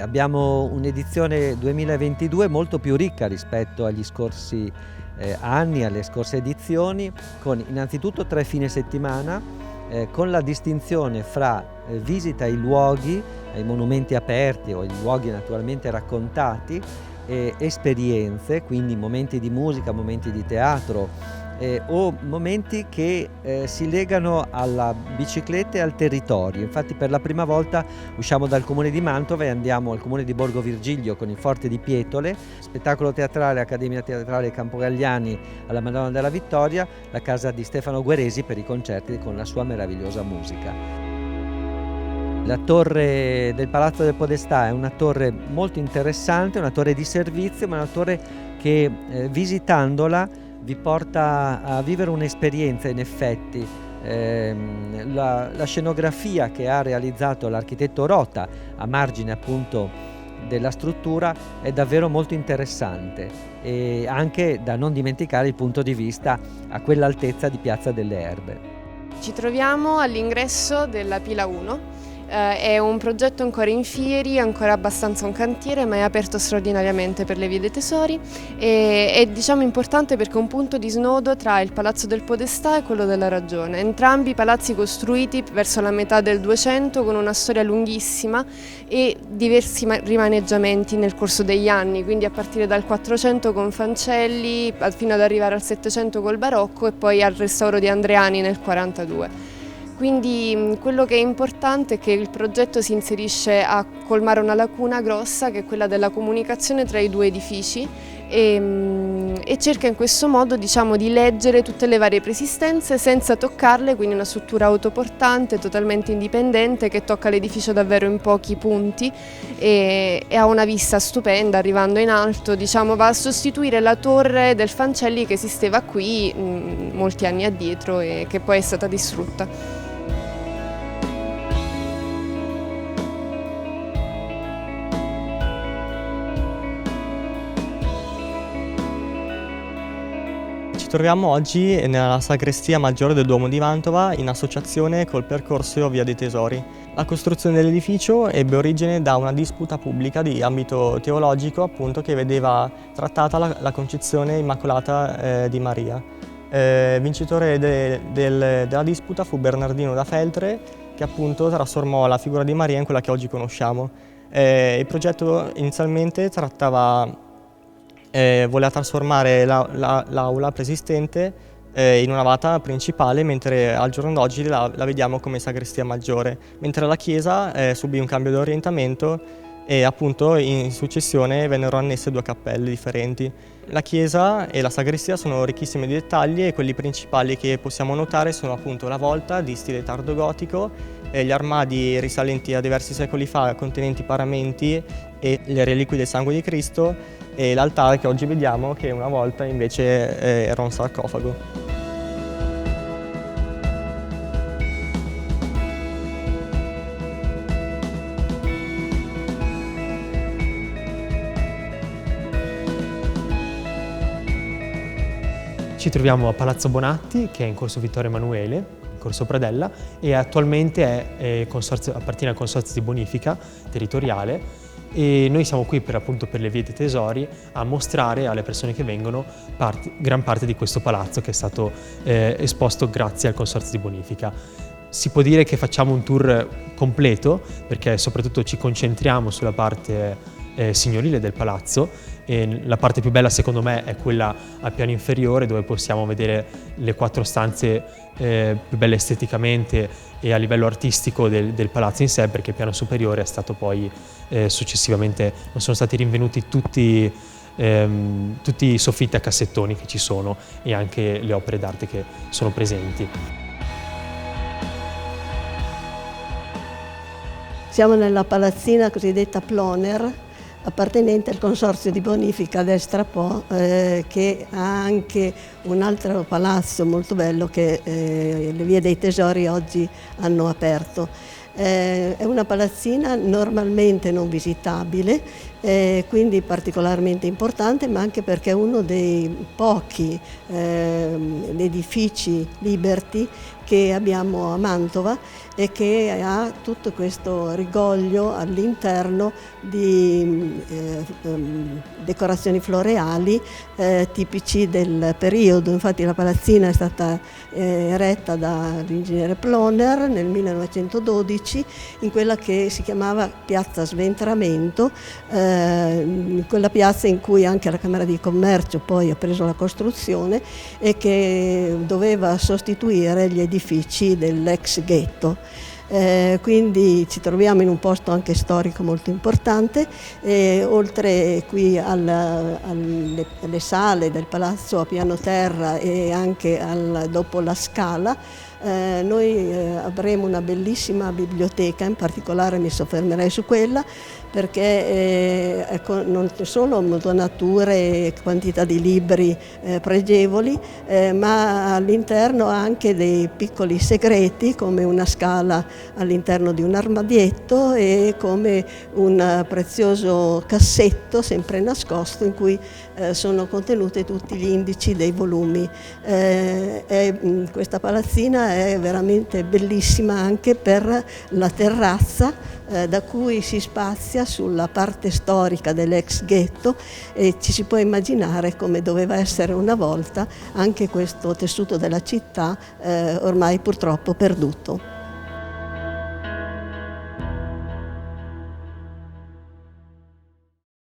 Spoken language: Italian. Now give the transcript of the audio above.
Abbiamo un'edizione 2022 molto più ricca rispetto agli scorsi anni, alle scorse edizioni, con innanzitutto 3 fine settimana, con la distinzione fra visita ai luoghi, ai monumenti aperti o ai luoghi naturalmente raccontati, esperienze, quindi momenti di musica, momenti di teatro, o momenti che si legano alla bicicletta e al territorio. Infatti per la prima volta usciamo dal comune di Mantova e andiamo al comune di Borgo Virgilio con il Forte di Pietole, spettacolo teatrale Accademia Teatrale Campogalliani alla Madonna della Vittoria, la casa di Stefano Gueresi per i concerti con la sua meravigliosa musica. La torre del Palazzo del Podestà è una torre molto interessante, una torre di servizio, ma una torre che visitandola vi porta a vivere un'esperienza in effetti. La scenografia che ha realizzato l'architetto Rota a margine appunto della struttura è davvero molto interessante, e anche da non dimenticare il punto di vista a quell'altezza di Piazza delle Erbe. Ci troviamo all'ingresso della Pila 1. È un progetto ancora in fieri, ancora abbastanza un cantiere, ma è aperto straordinariamente per le vie dei tesori e è diciamo importante perché è un punto di snodo tra il Palazzo del Podestà e quello della Ragione. Entrambi palazzi costruiti verso la metà del 200 con una storia lunghissima e diversi rimaneggiamenti nel corso degli anni, quindi a partire dal 400 con Fancelli fino ad arrivare al 700 col Barocco e poi al restauro di Andreani nel 42. Quindi quello che è importante è che il progetto si inserisce a colmare una lacuna grossa che è quella della comunicazione tra i due edifici e cerca in questo modo diciamo, di leggere tutte le varie preesistenze senza toccarle, quindi una struttura autoportante, totalmente indipendente che tocca l'edificio davvero in pochi punti e ha una vista stupenda arrivando in alto, diciamo, va a sostituire la torre del Fancelli che esisteva qui molti anni addietro e che poi è stata distrutta. Ci troviamo oggi nella sagrestia maggiore del Duomo di Mantova in associazione col percorso Via dei Tesori. La costruzione dell'edificio ebbe origine da una disputa pubblica di ambito teologico appunto che vedeva trattata la concezione immacolata di Maria. Vincitore della disputa fu Bernardino da Feltre che appunto trasformò la figura di Maria in quella che oggi conosciamo. Il progetto inizialmente voleva trasformare l'aula preesistente in una navata principale, mentre al giorno d'oggi la vediamo come sagrestia maggiore, mentre la chiesa subì un cambio di orientamento e appunto in successione vennero annesse 2 cappelle differenti. La chiesa e la sagrestia sono ricchissime di dettagli e quelli principali che possiamo notare sono appunto la volta di stile tardogotico, gli armadi risalenti a diversi secoli fa contenenti paramenti e le reliquie del sangue di Cristo e l'altare che oggi vediamo che una volta invece era un sarcofago. Ci troviamo a Palazzo Bonatti, che è in corso Vittorio Emanuele, in corso Pradella, e attualmente appartiene al Consorzio di Bonifica Territoriale e noi siamo qui appunto per le vie dei tesori a mostrare alle persone che vengono gran parte di questo palazzo che è stato esposto grazie al Consorzio di Bonifica. Si può dire che facciamo un tour completo perché soprattutto ci concentriamo sulla parte signorile del palazzo. E la parte più bella secondo me è quella al piano inferiore dove possiamo vedere le 4 stanze più belle esteticamente e a livello artistico del palazzo in sé, perché il piano superiore è stato poi successivamente, non sono stati rinvenuti tutti i soffitti a cassettoni che ci sono e anche le opere d'arte che sono presenti. Siamo nella palazzina cosiddetta Ploner, appartenente al Consorzio di Bonifica d'Estra Po, che ha anche un altro palazzo molto bello che le Vie dei Tesori oggi hanno aperto. È una palazzina normalmente non visitabile, quindi particolarmente importante, ma anche perché è uno dei pochi edifici Liberty che abbiamo a Mantova e che ha tutto questo rigoglio all'interno di decorazioni floreali tipici del periodo. Infatti la palazzina è stata eretta dall'ingegnere Ploner nel 1912 in quella che si chiamava Piazza Sventramento, quella piazza in cui anche la Camera di Commercio poi ha preso la costruzione e che doveva sostituire gli edifici dell'ex ghetto. Quindi ci troviamo in un posto anche storico molto importante, oltre qui alle sale del palazzo a piano terra e anche dopo la scala. Noi avremo una bellissima biblioteca, in particolare mi soffermerei su quella perché non solo donature e quantità di libri pregevoli, ma all'interno anche dei piccoli segreti come una scala all'interno di un armadietto e come un prezioso cassetto sempre nascosto in cui sono contenuti tutti gli indici dei volumi. Questa palazzina è veramente bellissima anche per la terrazza da cui si spazia sulla parte storica dell'ex ghetto e ci si può immaginare come doveva essere una volta anche questo tessuto della città ormai purtroppo perduto.